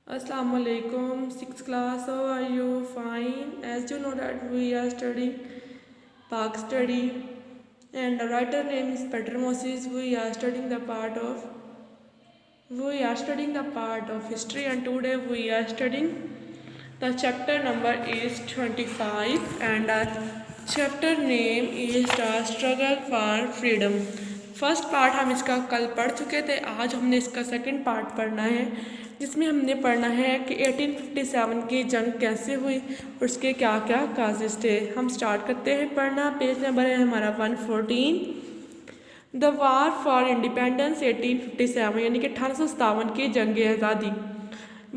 Assalamu alaikum, sixth class. How are you? Fine. As you know that we are studying Pak study, and the writer name is Peter Moses. We are studying the part of history, and today we are studying the chapter number is 25, and the chapter name is the struggle for freedom. First part हम इसका कल पढ़ चुके थे। आज हमने इसका second part पढ़ना है, जिसमें हमने पढ़ना है कि 1857 की जंग कैसे हुई और उसके क्या क्या काजेस थे। हम स्टार्ट करते हैं पढ़ना। पेज नंबर है हमारा 114। द वार फॉर इंडिपेंडेंस 1857, यानी कि 1857 की जंग आज़ादी।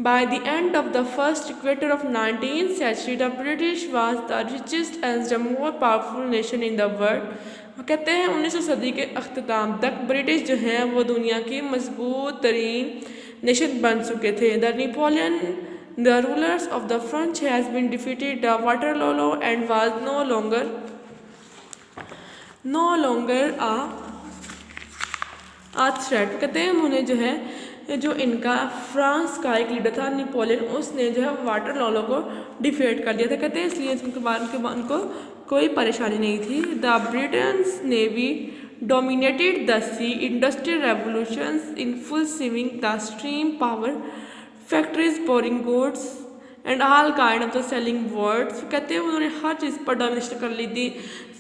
By the end of the first quarter of 19th century, the British was the richest and the more powerful nation in the world. वो कहते हैं 19वीं सदी के अख्ताम तक ब्रिटिश जो हैं वो दुनिया की मजबूत तरीन नेशन बन चुके थे। The Napoleon the rulers of the French has been defeated the Waterloo and was no longer a threat. कहते हैं उन्होंने जो है जो इनका फ्रांस का एक लीडर था नेपोलियन, उसने जो है वाटरलू को डिफीट कर दिया था। कहते हैं इसलिए उनको कोई परेशानी नहीं थी। The Britain's navy dominated the sea, industrial revolutions in full swing, the stream power factories boring goods and all kind of the selling words. कहते हैं उन्होंने हर चीज़ पर डोमिनेशन कर ली थी,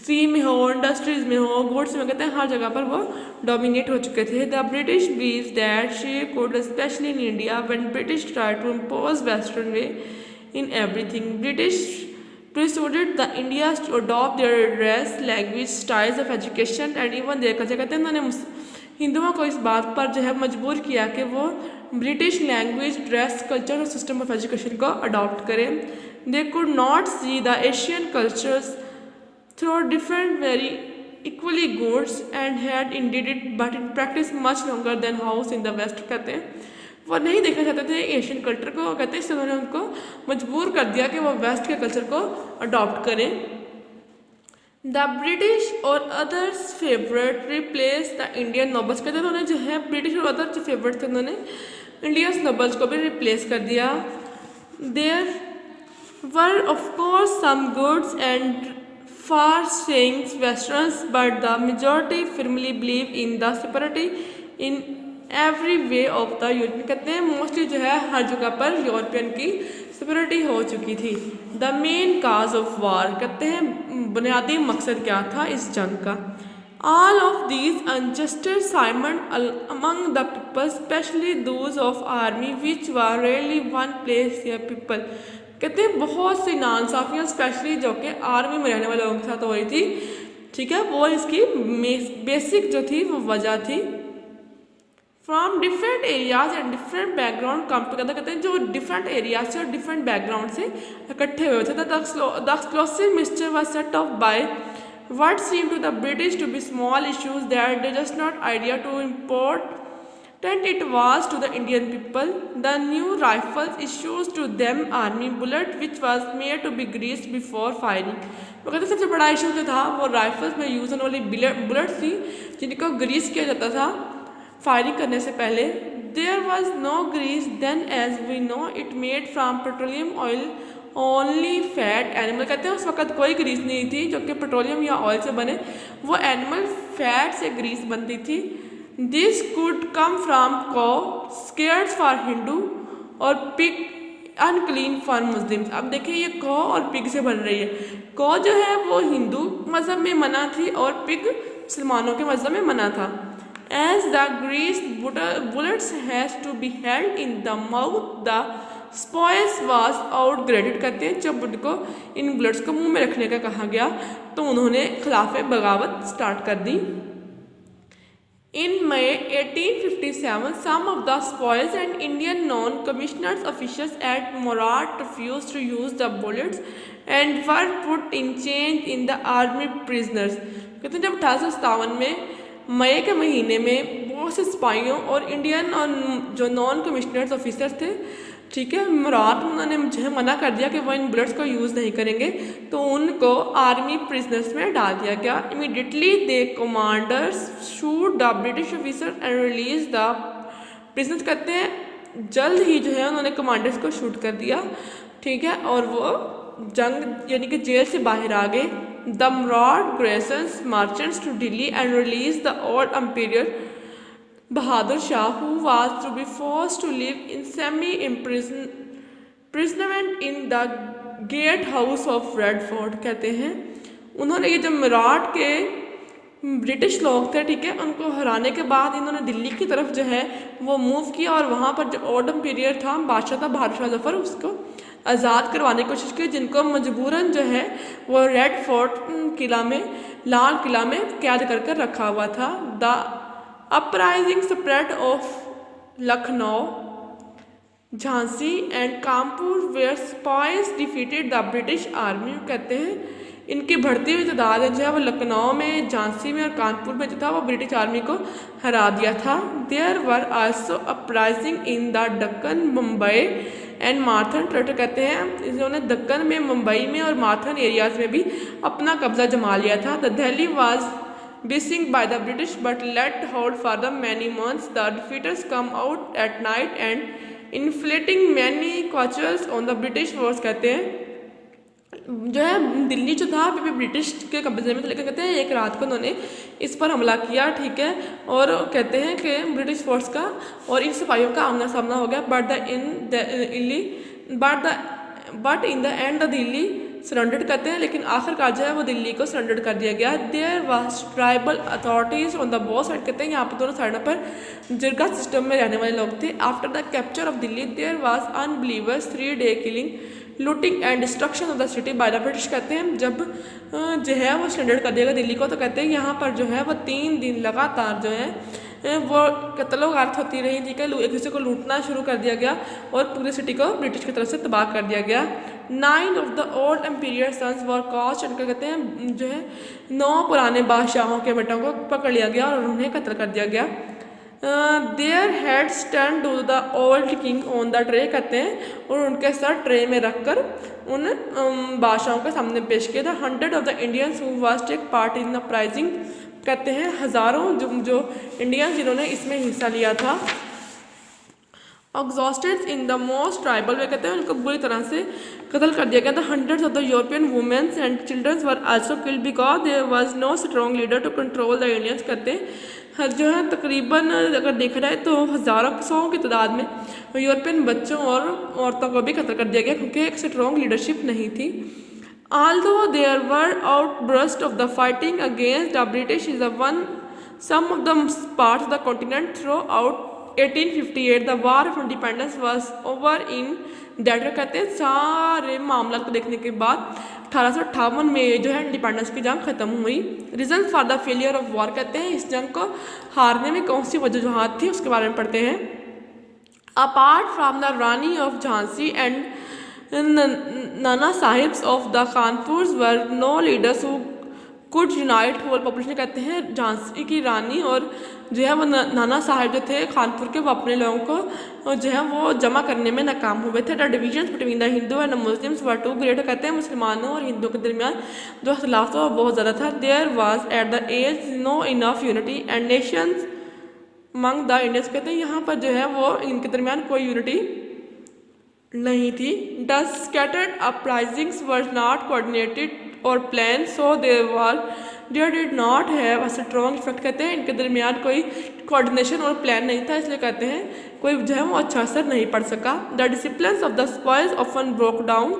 सी में हो, इंडस्ट्रीज में हो, गुड्स में, कहते हैं हर जगह पर वो डोमिनेट हो चुके थे। The British believes that she could specially in India when British try to impose western way in everything. British persuaded the India to adopt their dress, language, styles of education and even their culture। कहते हैं उन्होंने हिंदुओं को इस बात पर जो है मजबूर किया कि वो ब्रिटिश लैंग्वेज, ड्रेस, कल्चर और सिस्टम ऑफ एजुकेशन को अडॉप्ट करें। They could not see the Asian cultures through different very equally goods and had indeed it but in practice much longer than house in the west. कहते हैं वो नहीं देखना चाहते थे एशियन कल्चर को। कहते हैं इससे उन्होंने उनको मजबूर कर दिया कि वो वेस्ट के कल्चर को अडॉप्ट करें। द ब्रिटिश और others favourite replace the Indian nobles. कहते हैं उन्होंने जो है ब्रिटिश और अदर जो फेवरेट थे उन्होंने इंडियन नोबल्स को भी रिप्लेस कर दिया। There were of course some goods and far saying westerns but the majority firmly believe in the security in every way of the European. कहते हैं मोस्टली जो है हर जगह पर यूरोपियन की सिक्योरिटी हो चुकी थी। The main cause of war. कहते हैं बुनियादी मकसद क्या था इस जंग का। All of these injustice Simon among the people specially those of army which were rarely one place या पीपल। कहते हैं बहुत सी नाइंसाफियाँ स्पेशली जो कि आर्मी में रहने वाले लोगों के साथ हो रही थी, ठीक है, वो इसकी बेसिक जो थी वो वजह थी। From different areas and different background come together. कहते हैं जो डिफरेंट एरियाज से और डिफरेंट बैकग्राउंड से इकट्ठे हुए थे। The explosive mixture was set off by what seem to the British to be small issues that they just not idea to important it was to the Indian people. The new rifles issues to them army bullet which was made to be greased before firing. वो कहते सबसे बड़ा issue जो था वो rifles में use होने वाली बुलेट थी जिनको ग्रीस किया जाता था फायरिंग करने से पहले। There was no grease then as we know it made from petroleum oil only fat animal. कहते हैं उस वक्त कोई ग्रीस नहीं थी जो कि पेट्रोलियम या ऑयल से बने, वो एनिमल फैट से ग्रीस बनती थी। दिस कुड कम फ्राम कॉ स्केयर्स फॉर हिंदू और पिग अनक्लीन फॉर मुस्लिम्स। अब देखिए ये कॉ और पिग से बन रही है। कॉ जो है वो हिंदू मज़हब में मना थी और पिग मुसलमानों के मज़हब में मना था। As the greased bullets has to be held in the mouth, the spoils was outgraded। कहते हैं जब उनको इन बुलेट्स को मुंह में रखने का कहा गया तो उन्होंने खिलाफ बगावत स्टार्ट कर दी। In May 1857, some of the spoils and Indian non-commissioned officials at Morat refused to use the bullets and were put in chains in the army prisoners। कहते हैं जब 1857 में मई के महीने में बहुत से सिपाहियों और इंडियन और जो नॉन कमिश्नर्स ऑफिसर्स थे, ठीक है, मुराद उन्होंने जो है मना कर दिया कि वो इन बुलेट्स को यूज़ नहीं करेंगे, तो उनको आर्मी प्रिजनर्स में डाल दिया गया। Immediately they commanders shoot the British officer and release the prisoners. कहते हैं जल्द ही जो है उन्होंने कमांडर्स को शूट कर दिया, ठीक है, और वो जंग यानी कि जेल से बाहर आ गए। The Maratha garrisons marched to Delhi and release the old emperor Bahadur Shah, who was to be forced to live in semi imprisonment in the gate house of Red Fort. कहते हैं उन्होंने ये जो मराठ के ब्रिटिश लोग थे, ठीक है, उनको हराने के बाद इन्होंने दिल्ली की तरफ जो है वो मूव किया और वहाँ पर जो ओल्ड एम्पीरियर था बादशाह था बहादुर शाह जफर, उसको आज़ाद करवाने की कोशिश की, जिनको मजबूरन जो है वो रेड फोर्ट किला में, लाल किला में कैद कर कर रखा हुआ था। The uprising spread of Lucknow, Jhansi and Kanpur where spice defeated the British army. कहते हैं इनकी बढ़ती हुई तादाद जो है वो लखनऊ में, झांसी में और कानपुर में जो था वो ब्रिटिश आर्मी को हरा दिया था। There were also uprising in the Deccan, Mumbai and Maratha territory. कहते हैं इन्होंने दक्कन में, मुंबई में और मार्थन एरियाज में भी अपना कब्जा जमा लिया था। The Delhi was besieged by the British but let hold for the many months. The defeaters come out at night and inflicting many casualties on the British force। कहते हैं जो है दिल्ली जो था अभी भी ब्रिटिश के कब्जे में था, लेकिन कहते हैं एक रात को उन्होंने इस पर हमला किया, ठीक है, और कहते हैं कि ब्रिटिश फोर्स का और इन सिपाहियों का आमना सामना हो गया। But in the end the Delhi surrendered. कहते हैं लेकिन आखिरकार जो है वो दिल्ली को सरेंडर कर दिया गया। There was tribal authorities on the both side. कहते हैं यहाँ पर दोनों साइडों पर जिरगा सिस्टम में रहने वाले लोग थे। After the capture of Delhi there was unbelievers 3-day killing, looting and destruction of the city by the British. कहते हैं जब जो है वो सरेंडर कर दिया गया दिल्ली को, तो कहते हैं यहाँ पर जो है वो 3 दिन लगातार जो है वो कत्लो गारत होती रही, ठीक है, एक दूसरे को लूटना शुरू कर दिया गया और पूरी सिटी को ब्रिटिश की तरफ से तबाह कर दिया गया। 9 of the old imperial sons were caught। उनका कहते हैं जो है 9 पुराने बादशाहों के बेटों को पकड़ लिया गया और उन्हें कत्ल कर दिया गया। Their heads turn to the old king on the tray. कहते हैं और उनके सर ट्रे में रखकर उन बादशाहों के सामने पेश किया था। 100 of the Indians who was take part in the uprising। कहते हैं हज़ारों जो इंडियंस जिन्होंने इसमें हिस्सा लिया था। Exhausted in the most tribal way. कहते हैं उनको बुरी तरह से कत्ल कर दिया गया था। 100 of the European women and children were also killed because there was no strong leader to control the Indians। कहते हैं जो है तकरीबन अगर देखा जाए तो हज़ारों सौ की तादाद में यूरोपियन बच्चों और औरतों को भी कत्ल कर दिया गया क्योंकि एक स्ट्रॉन्ग लीडरशिप नहीं थी। Although there were outbursts of the fighting against the British is some of the parts of the continent throughout 1858 the war of independence was over in that। कहते हैं सारे मामला को देखने के बाद 1858 में जो है इंडिपेंडेंस की जंग खत्म हुई। Reason for the failure of war. कहते हैं इस जंग को हारने में कौन सी वजूहत थी उसके बारे में पढ़ते हैं। Apart from the Rani of Jhansi and Nana Sahib's of the Kanpur were no leaders who could unite whole population. कहते हैं झांसी की रानी और जो है वो नाना साहिब जो थे कानपुर के, वो अपने लोगों को जो है वो जमा करने में नाकाम हुए थे। The divisions between the Hindu and the Muslims were too great. कहते हैं मुसलमानों और हिंदुओं के दरमियान जो इख्तिलाफ था वो बहुत ज़्यादा था। There was at the age no enough unity and nations among the Indians. कहते हैं यहाँ पर जो है वो इनके दरमियान कोई यूनिटी नहीं थी। The scattered uprisings were not coordinated और plan so there did not have a strong effect. कहते हैं इनके दरमियान कोई कोऑर्डिनेशन और प्लान नहीं था, इसलिए कहते हैं कोई जो है वो अच्छा असर नहीं पड़ सका। The discipline of the spoils often broke down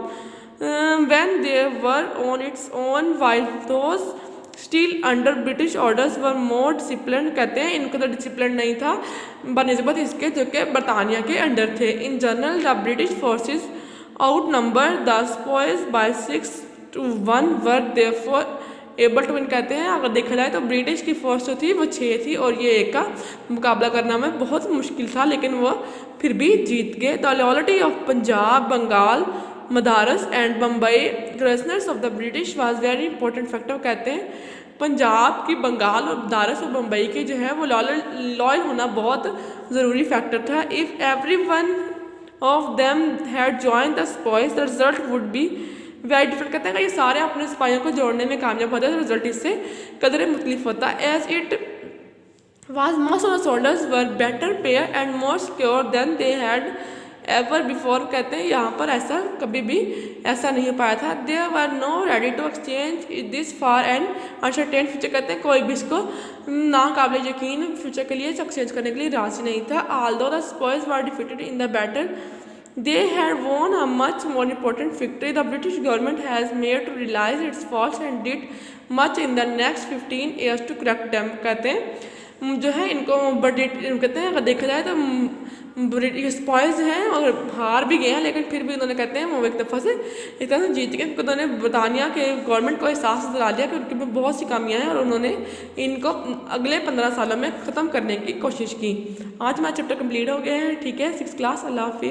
when they were on its own while those still under British orders were more discipline. कहते हैं इनको तो डिसिप्लिन नहीं था बनस्बत इसके जो कि बरतानिया के अंडर थे। In general the British forces out number the spoils by 6-1 were therefore able to win. कहते हैं अगर देखा जाए तो ब्रिटिश की फोर्स जो थी वो 6 थी और ये एक का मुकाबला करना में बहुत मुश्किल था, लेकिन वो फिर भी जीत गए। The loyalty of Punjab, Bengal, Madras and Bombay garrisons of the British was very important factor. कहते हैं पंजाब की, बंगाल और मदारस और बम्बई के जो है वो लॉयल होना बहुत ज़रूरी फैक्टर था। If every one of them had join the spoils the result would be very different. कहते हैं कि ये सारे अपने सिपाहियों को जोड़ने में कामयाब होते हैं तो रिजल्ट इससे कदर मुख्तलिफ होता। As it was most of the soldiers were better prepared and more secure than they had ever before। कहते हैं यहाँ पर ऐसा कभी भी ऐसा नहीं हो पाया था। They were no ready to exchange this far and uncertain future। कहते हैं कोई भी इसको नाकाबिले यकीन फ्यूचर के लिए एक्सचेंज करने के लिए राजी नहीं था। Although the spoils were defeated in the battle, they had won a much more important victory। The British government has made to realize its faults and did much in the next 15 years to correct them। कहते हैं जो है इनको कहते हैं अगर देखा जाए तो ब्रिटिश स्पॉइल्स हैं और हार भी गए हैं, लेकिन फिर भी उन्होंने कहते हैं वो एक दफ़ा से एक तरह से जीत गए, क्योंकि उन्होंने ब्रिटानिया के गवर्नमेंट को एहसास दिला दिया कि उनके में बहुत सी कमियां हैं और उन्होंने इनको अगले 15 सालों में ख़त्म करने की कोशिश की। आज हमारा चैप्टर कंप्लीट हो गया है। ठीक है, 6th क्लास। अल्लाह हाफिज़।